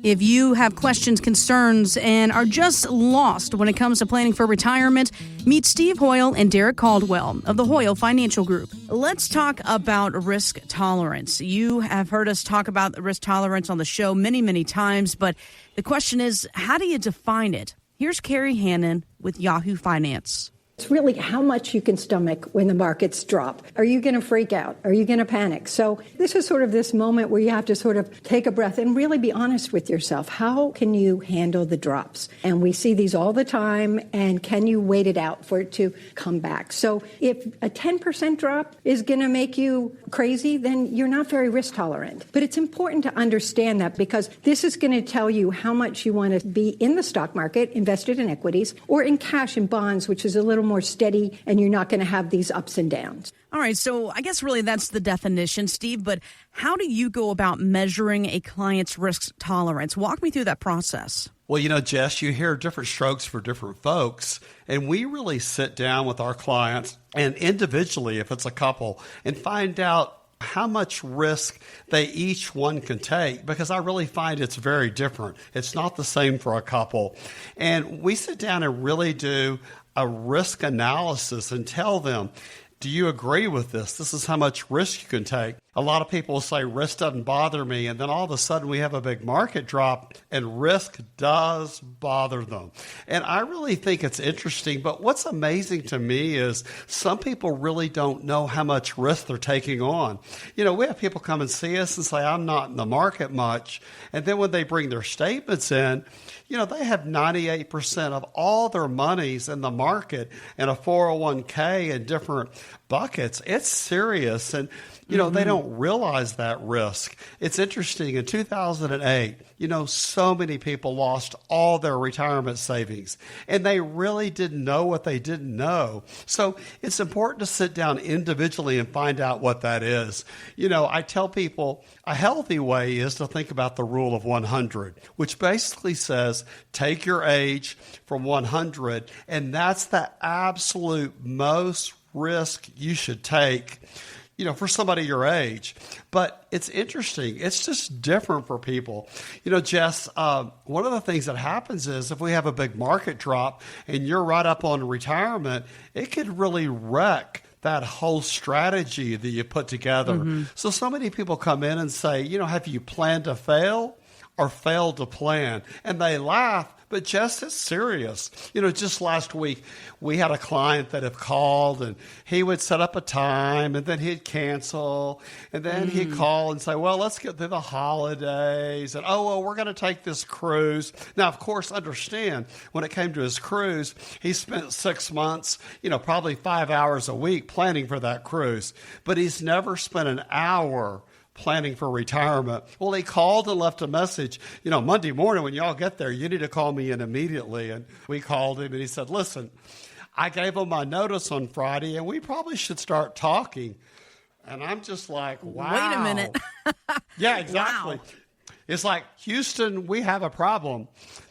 If you have questions, concerns, and are just lost when it comes to planning for retirement, meet Steve Hoyl and Derrick Caldwell of the Hoyl Financial Group. Let's talk about risk tolerance. You have heard us talk about risk tolerance on the show many, many times, but the question is, how do you define it? Here's Carrie Hannon with Yahoo Finance. It's really how much you can stomach when the markets drop. Are you going to freak out? Are you going to panic? So this is sort of this moment where you have to sort of take a breath and really be honest with yourself. How can you handle the drops? And we see these all the time. And can you wait it out for it to come back? So if a 10% drop is going to make you crazy, then you're not very risk tolerant. But it's important to understand that because this is going to tell you how much you want to be in the stock market, invested in equities, or in cash and bonds, which is a little more steady, and you're not going to have these ups and downs. All right, so I guess really that's the definition, Steve, but how do you go about measuring a client's risk tolerance? Walk me through that process. Well, Jess, you hear different strokes for different folks, and we really sit down with our clients and individually, if it's a couple, and find out how much risk they each one can take, because I really find it's very different. It's not the same for a couple. And we sit down and really do a risk analysis and tell them, do you agree with this? This is how much risk you can take. A lot of people will say risk doesn't bother me, and then all of a sudden we have a big market drop and risk does bother them. And I really think it's interesting, but what's amazing to me is some people really don't know how much risk they're taking on. We have people come and see us and say, I'm not in the market much. And then when they bring their statements in, they have 98% of all their monies in the market in a 401k and different buckets. It's serious. And they don't realize that risk. It's interesting. In 2008, so many people lost all their retirement savings, and they really didn't know what they didn't know. So it's important to sit down individually and find out what that is. I tell people a healthy way is to think about the rule of 100, which basically says take your age from 100, and that's the absolute most risk you should take for somebody your age. But it's interesting. It's just different for people. Jess, one of the things that happens is if we have a big market drop and you're right up on retirement, it could really wreck that whole strategy that you put together. Mm-hmm. So many people come in and say, have you planned to fail or failed to plan? And they laugh. But Jess, it's serious. Just last week, we had a client that had called, and he would set up a time, and then he'd cancel, and then he'd call and say, well, let's get through the holidays, and we're going to take this cruise. Now, of course, understand, when it came to his cruise, he spent 6 months, probably 5 hours a week planning for that cruise, but he's never spent an hour planning for retirement. Well, he called and left a message, Monday morning when y'all get there, you need to call me in immediately. And we called him and he said, listen, I gave him my notice on Friday and we probably should start talking. And I'm just like, wow. Wait a minute. Yeah, exactly. Wow. It's like, Houston, we have a problem.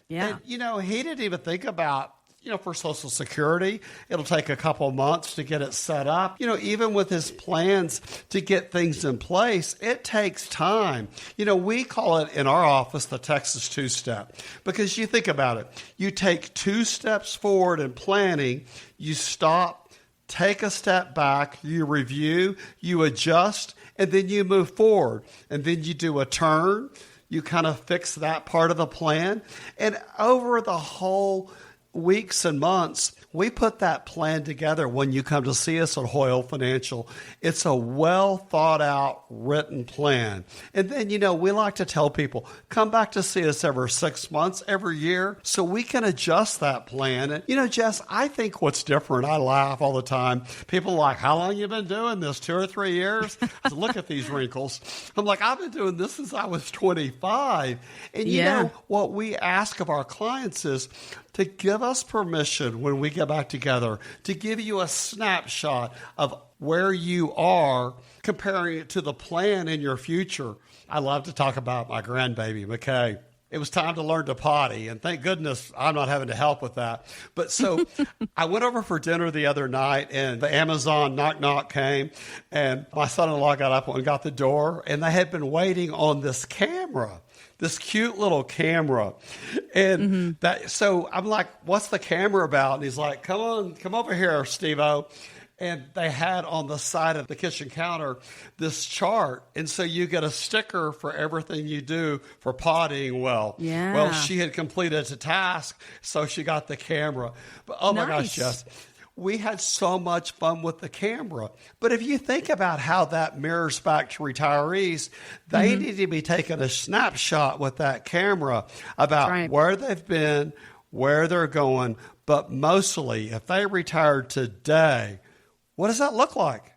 Yeah. And, he didn't even think about, for Social Security, it'll take a couple months to get it set up. Even with his plans to get things in place, it takes time. We call it in our office the Texas two-step, because you think about it. You take 2 steps forward in planning, you stop, take a step back, you review, you adjust, and then you move forward. And then you do a turn, you kind of fix that part of the plan. And over the whole weeks and months, we put that plan together when you come to see us at Hoyl Financial. It's a well thought out written plan. And then, we like to tell people, come back to see us every 6 months, every year, so we can adjust that plan. And, Jess, I think what's different, I laugh all the time. People are like, how long you been doing this, 2 or 3 years? I said, look at these wrinkles. I'm like, I've been doing this since I was 25. And you know, what we ask of our clients is to give us permission when we get back together to give you a snapshot of where you are, comparing it to the plan in your future. I love to talk about my grandbaby, McKay. it was time to learn to potty. And thank goodness I'm not having to help with that. But so I went over for dinner the other night, and the Amazon knock came, and my son-in-law got up and got the door, and they had been waiting on this camera, this cute little camera. And so I'm like, what's the camera about? And he's like, come over here, Steve-O. And they had on the side of the kitchen counter this chart. And so you get a sticker for everything you do for pottying well. Yeah. Well, she had completed a task, so she got the camera. But oh my gosh, Jess, we had so much fun with the camera. But if you think about how that mirrors back to retirees, they need to be taking a snapshot with that camera about where they've been, where they're going. But mostly, if they retired today, what does that look like?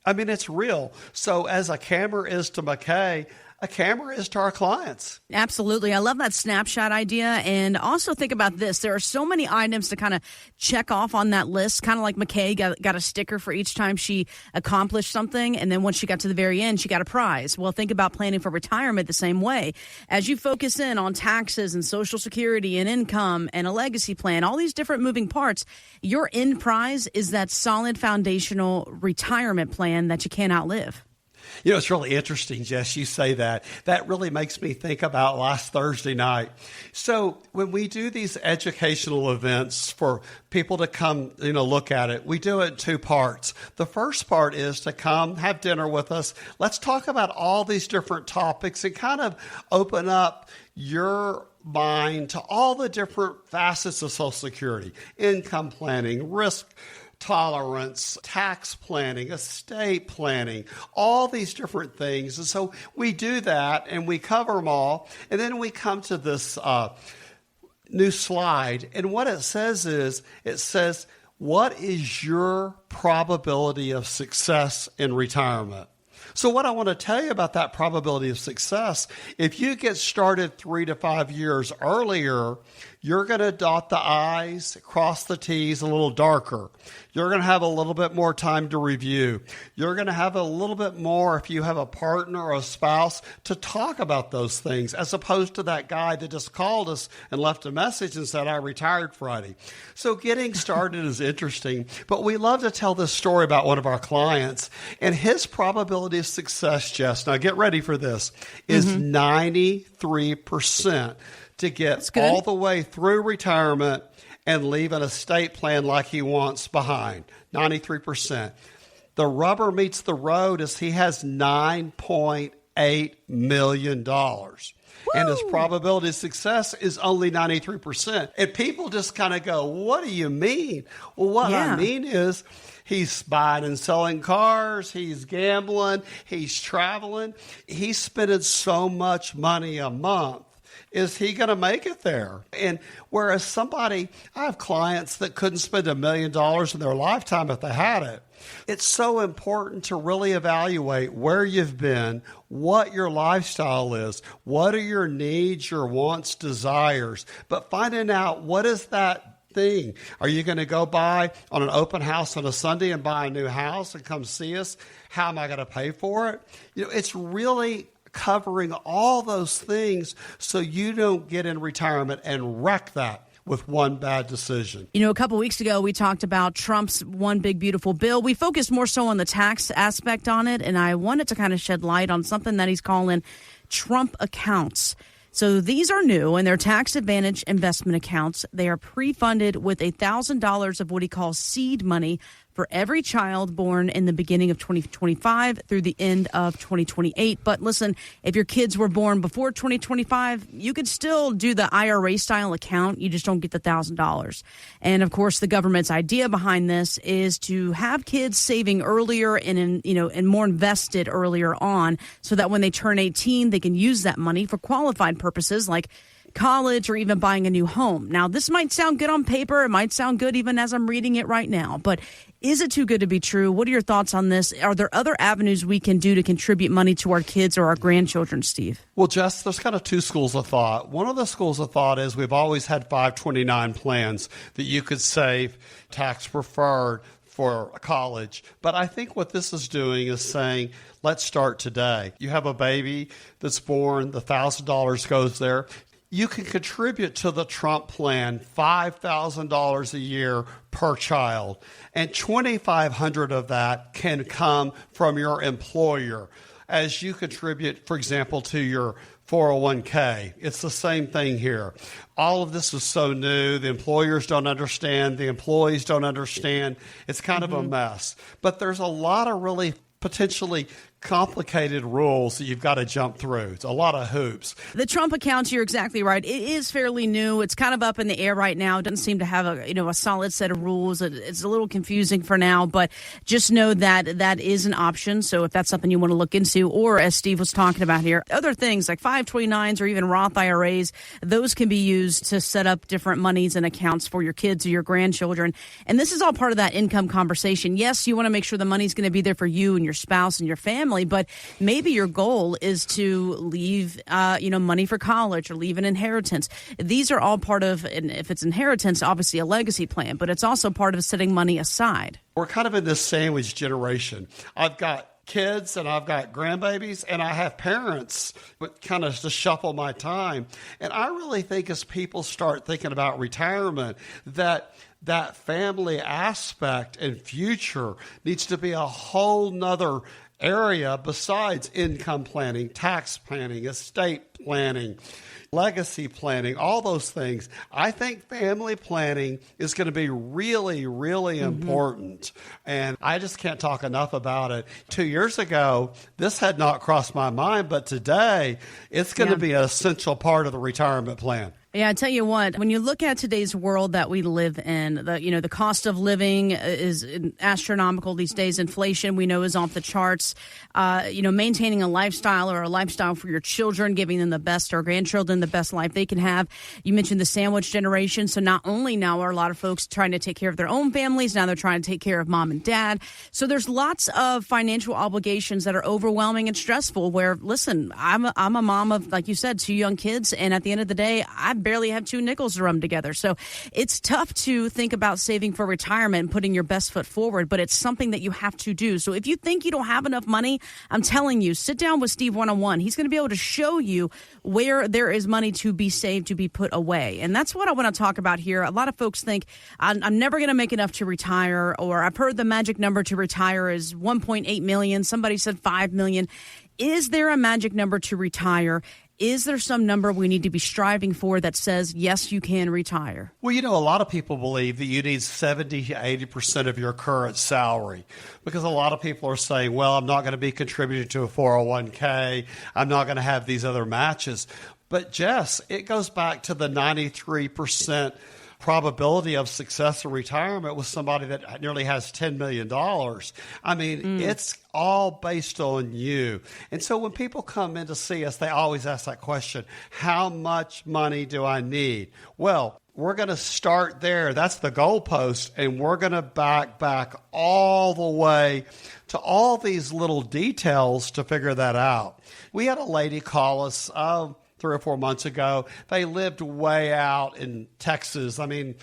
I mean, it's real. So as a camera is to McKay, a camera is to our clients. Absolutely. I love that snapshot idea. And also think about this. There are so many items to kind of check off on that list, kind of like McKay got a sticker for each time she accomplished something. And then once she got to the very end, she got a prize. Well, think about planning for retirement the same way. As you focus in on taxes and Social Security and income and a legacy plan, all these different moving parts, your end prize is that solid foundational retirement plan that you can't outlive. You know, it's really interesting, Jess, you say that. That really makes me think about last Thursday night. So when we do these educational events for people to come, look at it, we do it in two parts. The first part is to come, have dinner with us. Let's talk about all these different topics and kind of open up your mind to all the different facets of Social Security, income planning, risk tolerance, tax planning, estate planning, all these different things. And so we do that and we cover them all. And then we come to this new slide. And what it says is, what is your probability of success in retirement? So what I want to tell you about that probability of success, if you get started 3 to 5 years earlier, you're going to dot the I's, cross the T's a little darker. You're going to have a little bit more time to review. You're going to have a little bit more, if you have a partner or a spouse, to talk about those things, as opposed to that guy that just called us and left a message and said, I retired Friday. So getting started is interesting, but we love to tell this story about one of our clients, and his probability of success, Jess, now get ready for this, is 93%. To get all the way through retirement and leave an estate plan like he wants behind. 93%. The rubber meets the road as he has $9.8 million. Woo! And his probability of success is only 93%. And people just kind of go, what do you mean? Well, what I mean is he's buying and selling cars. He's gambling. He's traveling. He's spending so much money a month. Is he going to make it there? And whereas I have clients that couldn't spend $1 million in their lifetime if they had it. It's so important to really evaluate where you've been, what your lifestyle is, what are your needs, your wants, desires, but finding out what is that thing. Are you going to go by on an open house on a Sunday and buy a new house and come see us? How am I going to pay for it? It's really covering all those things so you don't get in retirement and wreck that with one bad decision. A couple weeks ago, we talked about Trump's One Big Beautiful Bill. We focused more so on the tax aspect on it, and I wanted to kind of shed light on something that he's calling Trump accounts. So these are new, and they're tax advantage investment accounts. They are pre-funded with $1,000 of what he calls seed money for every child born in the beginning of 2025 through the end of 2028. But listen, if your kids were born before 2025, you could still do the IRA style account. You just don't get the $1,000. And of course, the government's idea behind this is to have kids saving earlier and more invested earlier on, so that when they turn 18, they can use that money for qualified purposes like college or even buying a new home. Now, this might sound good on paper. It might sound good even as I'm reading it right now. But is it too good to be true? What are your thoughts on this? Are there other avenues we can do to contribute money to our kids or our grandchildren, Steve? Well, Jess, there's kind of two schools of thought. One of the schools of thought is we've always had 529 plans that you could save tax preferred for college. But I think what this is doing is saying, let's start today. You have a baby that's born, the $1,000 goes there. you can contribute to the Trump plan $5,000 a year per child, and $2,500 of that can come from your employer as you contribute, for example, to your 401k. It's the same thing here. All of this is so new. The employers don't understand. The employees don't understand. It's kind of a mess. But there's a lot of really potentially complicated rules that you've got to jump through. It's a lot of hoops. The Trump account, you're exactly right. It is fairly new. It's kind of up in the air right now. It doesn't seem to have a solid set of rules. It's a little confusing for now, but just know that that is an option. So if that's something you want to look into, or as Steve was talking about here, other things like 529s or even Roth IRAs, those can be used to set up different monies and accounts for your kids or your grandchildren. And this is all part of that income conversation. Yes, you want to make sure the money's going to be there for you and your spouse and your family, but maybe your goal is to leave, money for college or leave an inheritance. These are all part of, and if it's inheritance, obviously a legacy plan, but it's also part of setting money aside. We're kind of in this sandwich generation. I've got kids and I've got grandbabies and I have parents, but kind of to shuffle my time. And I really think as people start thinking about retirement, that family aspect and future needs to be a whole nother area besides income planning, tax planning, estate planning, legacy planning, all those things. I think family planning is going to be really, really important. And I just can't talk enough about it. 2 years ago, this had not crossed my mind, but today it's going to be an essential part of the retirement plan. Yeah, I tell you what, when you look at today's world that we live in, the cost of living is astronomical these days. Inflation, we know, is off the charts. Maintaining a lifestyle or a lifestyle for your children, giving them the best, or grandchildren the best life they can have. You mentioned the sandwich generation. So not only now are a lot of folks trying to take care of their own families, now they're trying to take care of mom and dad. So there's lots of financial obligations that are overwhelming and stressful where, listen, I'm a mom of, like you said, 2 young kids. And at the end of the day, I barely have 2 nickels to rub together. So it's tough to think about saving for retirement and putting your best foot forward, but it's something that you have to do. So if you think you don't have enough money, I'm telling you, sit down with Steve one-on-one. He's going to be able to show you where there is money to be saved, to be put away. And that's what I want to talk about here. A lot of folks think, I'm never going to make enough to retire, or I've heard the magic number to retire is 1.8 million. Somebody said 5 million. Is there a magic number to retire? Is there some number we need to be striving for that says, yes, you can retire? Well, a lot of people believe that you need 70 to 80% of your current salary, because a lot of people are saying, well, I'm not going to be contributing to a 401k. I'm not going to have these other matches. But Jess, it goes back to the 93% probability of success in retirement with somebody that nearly has $10 million. I mean, it's all based on you. And so when people come in to see us, they always ask that question, how much money do I need? Well, we're going to start there. That's the goalpost. And we're going to back all the way to all these little details to figure that out. We had a lady call us 3 or 4 months ago. They lived way out in Texas. I mean,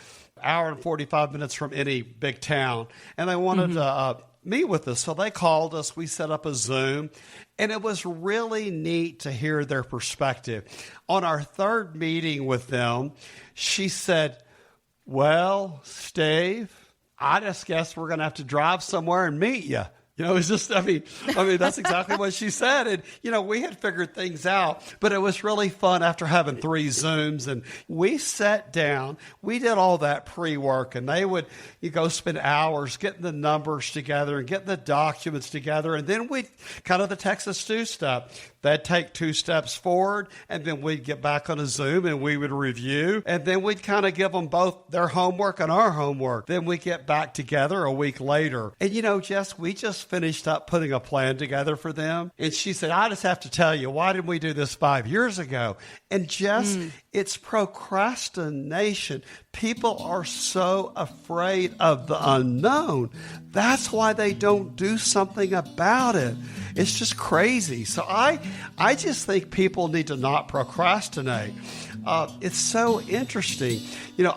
hour and 45 minutes from any big town. And they wanted to meet with us. So they called us. We set up a Zoom. And it was really neat to hear their perspective. On our third meeting with them, she said, well, Steve, I just guess we're going to have to drive somewhere and meet you. It's just, I mean, that's exactly what she said. And, we had figured things out, but it was really fun after having 3 Zooms. And we sat down, we did all that pre-work, and they would, go spend hours getting the numbers together and getting the documents together. And then we'd kind of the Texas 2 stuff. They'd take 2 steps forward, and then we'd get back on a Zoom and we would review. And then we'd kind of give them both their homework and our homework. Then we get back together a week later. And, Jess, we just finished up putting a plan together for them. And she said, I just have to tell you, why didn't we do this 5 years ago? And Jess, it's procrastination. People are so afraid of the unknown. That's why they don't do something about it. It's just crazy. So I I just think people need to not procrastinate. It's so interesting.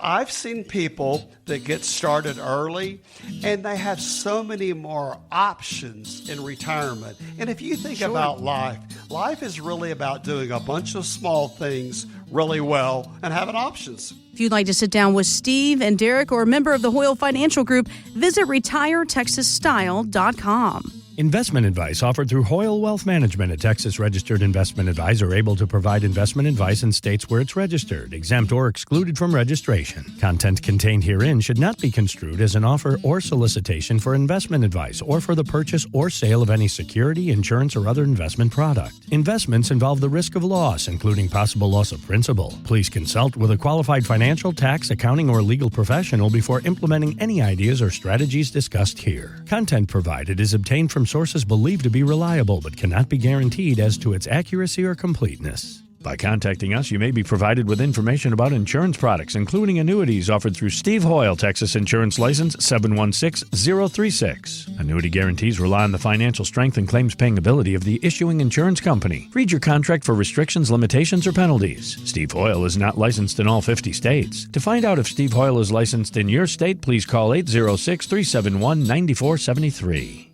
I've seen people that get started early and they have so many more options in retirement. And if you think about life is really about doing a bunch of small things really well and having options. If you'd like to sit down with Steve and Derrick or a member of the Hoyl Financial Group, visit retiretexasstyle.com. Investment advice offered through Hoyl Wealth Management, a Texas-registered investment advisor able to provide investment advice in states where it's registered, exempt, or excluded from registration. Content contained herein should not be construed as an offer or solicitation for investment advice or for the purchase or sale of any security, insurance, or other investment product. Investments involve the risk of loss, including possible loss of principal. Please consult with a qualified financial, tax, accounting, or legal professional before implementing any ideas or strategies discussed here. Content provided is obtained from sources believed to be reliable but cannot be guaranteed as to its accuracy or completeness. By contacting us, you may be provided with information about insurance products, including annuities offered through Steve Hoyl, Texas Insurance License 716036. Annuity guarantees rely on the financial strength and claims-paying ability of the issuing insurance company. Read your contract for restrictions, limitations, or penalties. Steve Hoyl is not licensed in all 50 states. To find out if Steve Hoyl is licensed in your state, please call 806-371-9473.